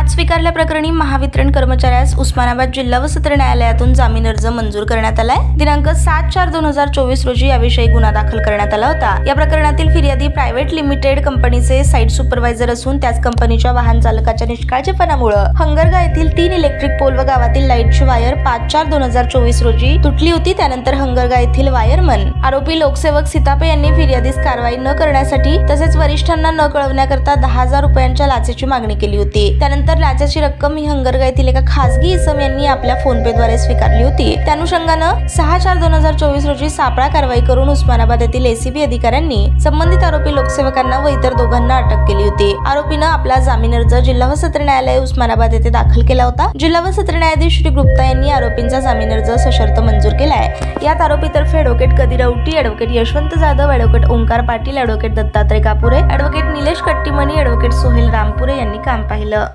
लाच स्वीकारल्याप्रकरणी महावितरण कर्मचाऱ्यास उस्मानाबाद जिल्हा व सत्र न्यायालयातून जामीन अर्ज मंजूर करण्यात आलाय। दिनांक 7/4/2024 रोजी याविषयी गुन्हा दाखल करण्यात आला होता। या प्रकरणातील फिर्यादी प्रायव्हेट लिमिटेड कंपनीचे साइट सुपरवायझर असून त्याच कंपनीच्या वाहन चालकाच्या निष्काळजीपणामुळे हंगरगा येथील 3 इलेक्ट्रिक पोल व गावातील लाईटची वायर 5/4/2024 रोजी तुटली होती। त्यानंतर हंगरगा येथील वायरमन आरोपी लोकसेवक सीतापे यांनी फिर्यादीस कारवाई न करण्यासाठी तसेच वरिष्ठांना न कळवण्याकरता 10,000 रुपयांच्या लाचेची मागणी केली होती। त्यानंतर लाचेची रक्कम ही हंगरगा येथील एका खासगी इसम यांनी आपल्या फोन पे द्वारे स्वीकारली होती। त्या अनुषंगाने 6/4/2024 रोजी सापळा कारवाई करून उस्मानाबाद येथील एसीबी अधिकाऱ्यांनी संबंधित आरोपी लोकसेवकांना व इतर दोघांना अटक केली होती। आरोपीने आपला जामीन अर्ज जिल्हा व सत्र न्यायालय उस्मानाबाद येथे दाखल केला होता। जिल्हा व सत्र न्यायाधीश श्री गुप्ता यांनी आरोपींचा जामीन अर्ज सशर्त मंजूर केलाय। यात आरोपीतर्फे advocate Kadir Auti, advocate Yashwant Jadhav, advocate Omkar Patil, advocate Dattatray Kapure, advocate Nilesh Kattimani, advocate Sohail Rampure यांनी काम पाहिलं।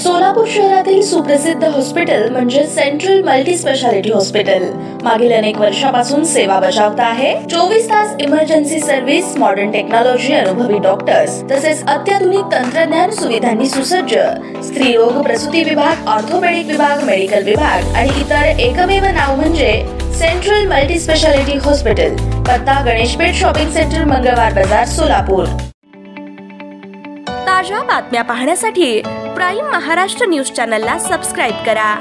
सोलापूर शहरातील सुप्रसिद्ध हॉस्पिटल म्हणजे सेंट्रल मल्टी स्पेशालिटी हॉस्पिटल मागील अनेक वर्षापासून सेवा बजावत आहे। 24 तास इमर्जन्सी सर्व्हिस, मॉडर्न टेक्नॉलॉजी, अनुभवी डॉक्टर्स तसेच अत्याधुनिक तंत्रज्ञान सुविधांनी सुसज्ज स्त्रीरोग प्रसूती विभाग, ऑर्थोपेडिक विभाग, मेडिकल विभाग आणि इतर एकमेव नाव म्हणजे सेंट्रल मल्टी स्पेशालिटी हॉस्पिटल। पत्ता गणेशपेठ शॉपिंग सेंटर, मंगळवार बाजार, सोलापूर। ताज्या बातम्या पाहण्यासाठी प्राईम महाराष्ट्र न्यूज चॅनलला सबस्क्राईब करा।